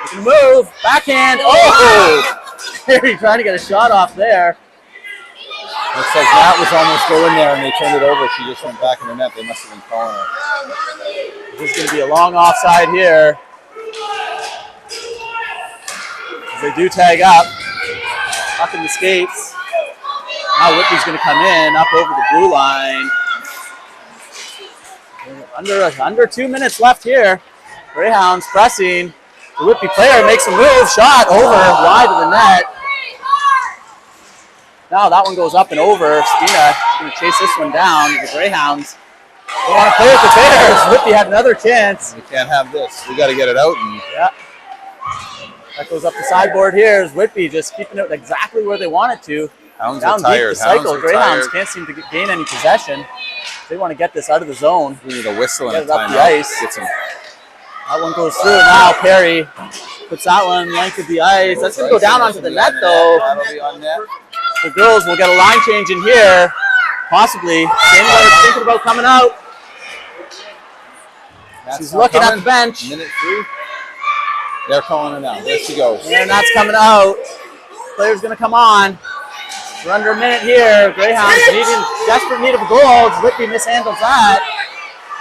Making a move. Backhand. Oh! Perry trying to get a shot off there. Looks like that was almost going there and they turned it over. She just went back in the net. They must have been calling her. This is going to be a long offside here. As they do tag up. Up in the skates. Now Whitby's going to come in up over the blue line. Under 2 minutes left here. Greyhounds pressing. The Whitby player makes a move. Shot over wide of the net. Now that one goes up and over. Spina going to chase this one down. The Greyhounds don't want to play with the Bears. Whitby had another chance. We can't have this. We got to get it out. And yeah. That goes up the sideboard here. Is Whitby just keeping it exactly where they want it to. Hounds down are tired. deep the cycle. Hounds are Greyhounds tired. can't seem to gain any possession. They want to get this out of the zone. We need a whistle and a Get it up the timeout. ice. Get some. That one goes through. Now Perry puts that one length of the ice. That's going to go down onto the net, though. That'll be on net. The girls will get a line change in here. Possibly. Anybody's thinking about coming out. She's looking at the bench. Minute 3. They're calling her now. There she goes. And that's coming out. Player's going to come on. We're under a minute here. Greyhounds desperate need of a goal. Whitby mishandles that.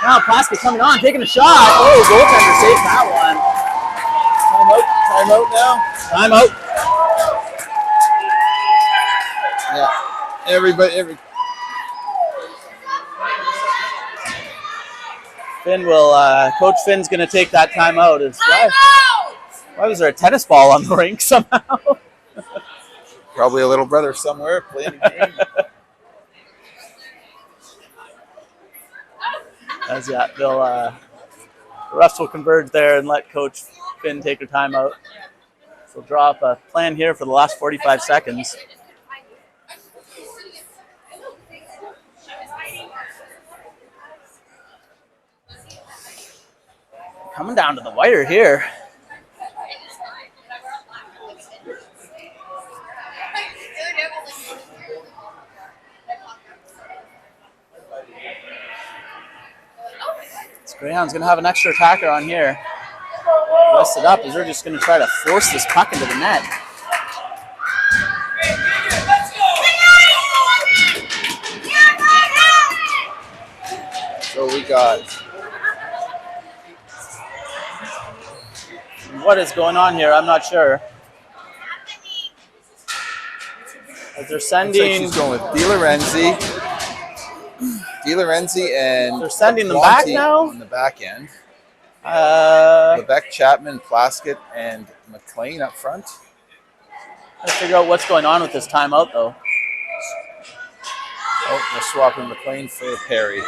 Now Plaskett coming on, taking a shot. Oh, goaltender saved that one. Timeout now. Timeout. Yeah. Everybody. Finn will, Coach Finn's going to take that timeout. Why was there a tennis ball on the rink somehow? Probably a little brother somewhere playing a game. As yeah, they'll the refs will converge there and let Coach Finn take her timeout. So we'll draw up a plan here for the last 45 seconds. Coming down to the wire here. Greyhound's going to have an extra attacker on here. Rest it up as they're just going to try to force this puck into the net. So we got. What is going on here? I'm not sure. They're Looks like sending. she's going with DiLorenzi. DiLorenzi and They're sending them back Planty now? on the back end. Uh, Lebec, Chapman, Plaskett, and McLean up front. Trying to figure out what's going on with this timeout, though. Oh, they're swapping McLean for Perry.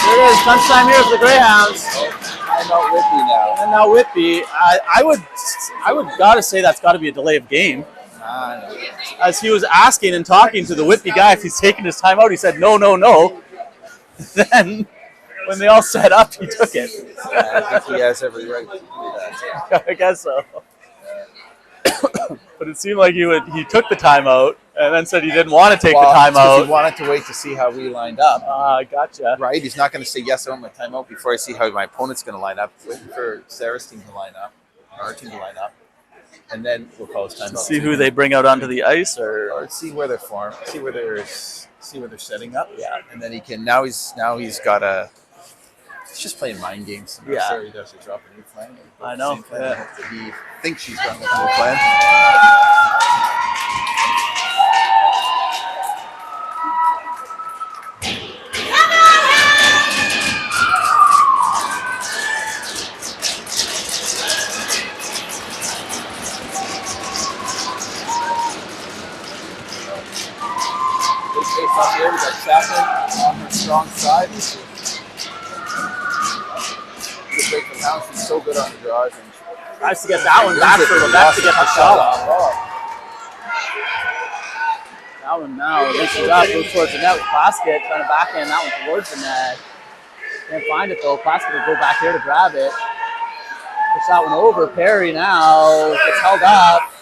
Here it is, crunch time here for the Greyhounds. Timeout Whitby now. And now Whitby. I would gotta say that's got to be a delay of game. No. As he was asking and talking to the Whitby guy if he's taking his time out, he said no, no, no. Then when they all set up, he took it. I think he has every right to do that. I guess so. But it seemed like he took the timeout and then said he didn't want to take the timeout. He wanted to wait to see how we lined up. Gotcha. Right? He's not going to say, yes, I want my timeout before I see how my opponent's going to line up. Waiting for Sarah's team to line up, our team to line up. And then we'll call his timeout. See who they bring out onto the ice, or see where they're formed, see where they're setting up. Yeah, and then he can now he's got a. He's just playing mind games. Yeah, Sarah does a drop a new plan. I know. Yeah. He thinks she's done with a new plan. Up here, we got Chapman on her strong side. Good break from House. She's so good on the draws. And tries to get that one back for Lebec to get the shot off. That one now reaches up, goes towards the net with Plaskett, trying to backhand that one towards the net. Can't find it though. Plaskett will go back here to grab it. Push that one over. Perry now gets held up.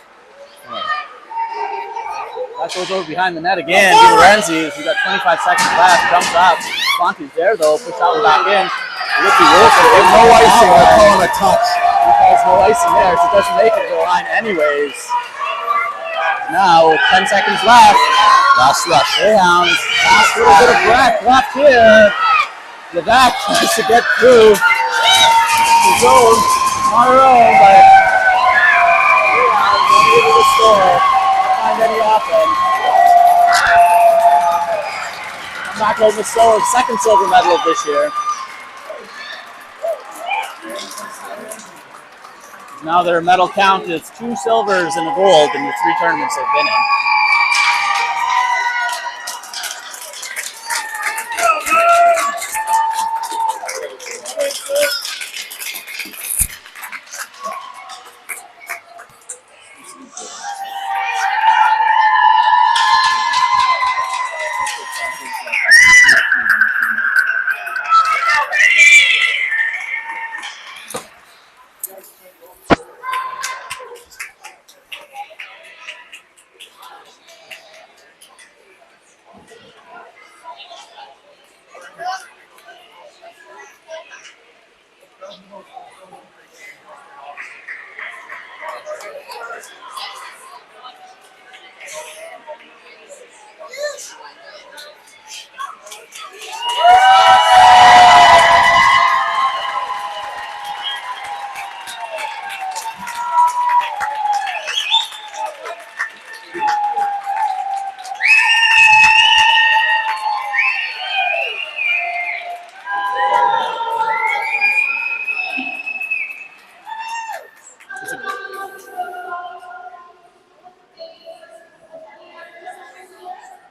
That goes over behind the net again. DiLorenzi, we've got 25 seconds left. Jumps up. Planty's there though. Push that one back in. Ricky Wilson. There's no icing. They're calling a touch. There's no icing there, so it doesn't make it to the line anyways. Now 10 seconds left. Last rush. Greyhounds. Last little bit of breath left here. Lebec tries to get through the zone on her own, but Greyhounds won't be able to score. Find any offense. Come back home with second silver medal of this year. Now their medal count is 2 silvers and a gold in the 3 tournaments they've been in.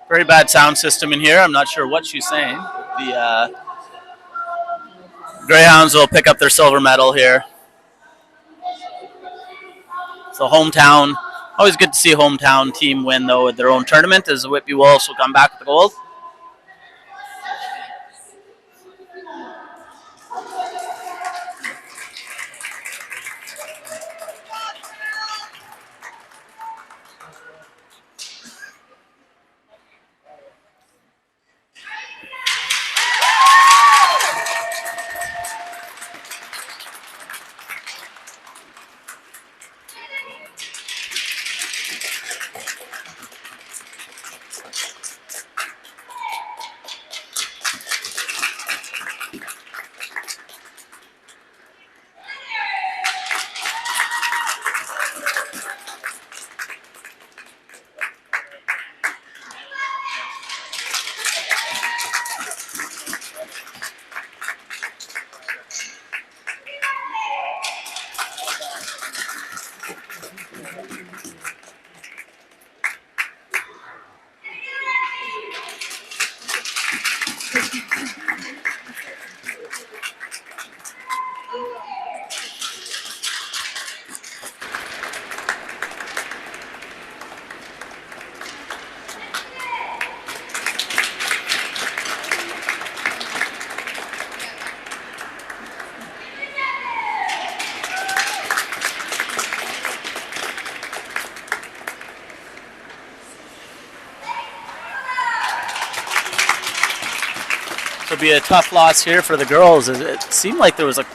Very bad sound system in here. I'm not sure what she's saying. The Greyhounds will pick up their silver medal here. So hometown, always good to see a hometown team win though with their own tournament, as the Whitby Wolves will come back with the gold. Could be a tough loss here for the girls. It seemed like there was a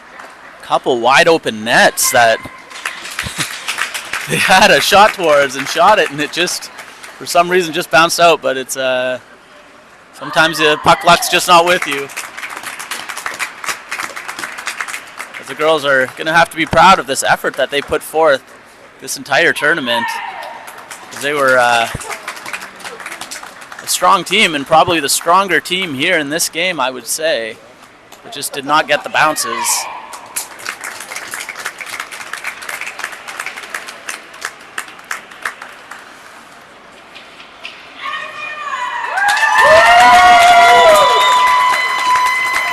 couple wide open nets that they had a shot towards and shot it, and it just, for some reason, just bounced out. But it's sometimes the puck luck's just not with you. As the girls are going to have to be proud of this effort that they put forth this entire tournament. They were a strong team, and probably the stronger team here in this game, I would say, but just did not get the bounces.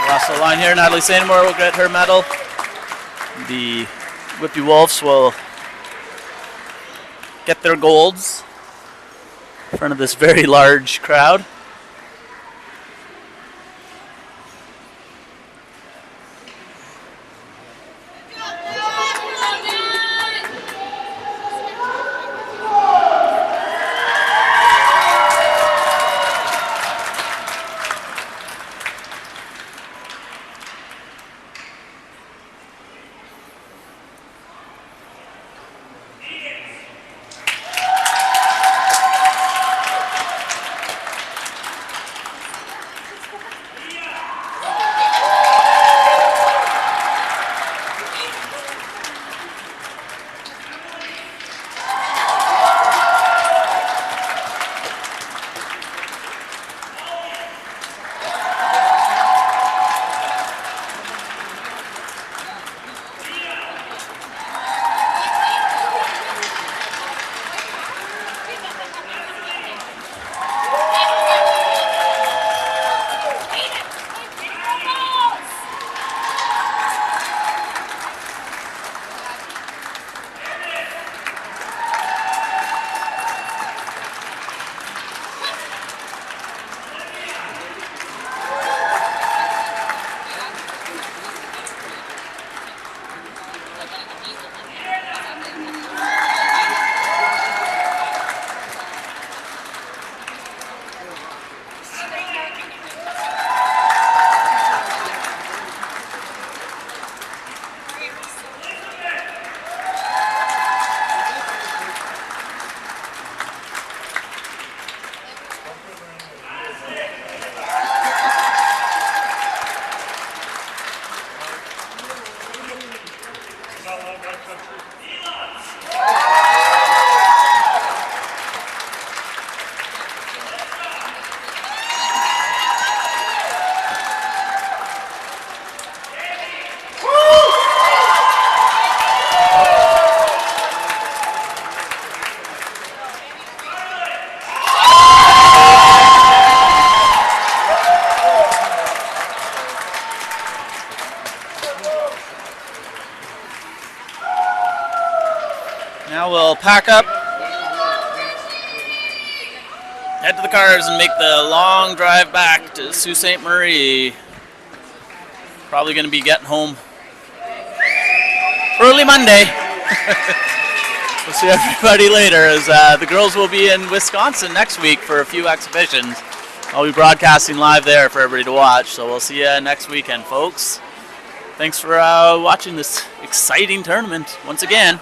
Lost the line here. Natalie Sandomore will get her medal. The Whitby Wolves will get their golds in front of this very large crowd. Now we'll pack up, head to the cars, and make the long drive back to Sault Ste. Marie. Probably going to be getting home early Monday. We'll see everybody later, as the girls will be in Wisconsin next week for a few exhibitions. I'll be broadcasting live there for everybody to watch, so we'll see you next weekend, folks. Thanks for watching this exciting tournament once again.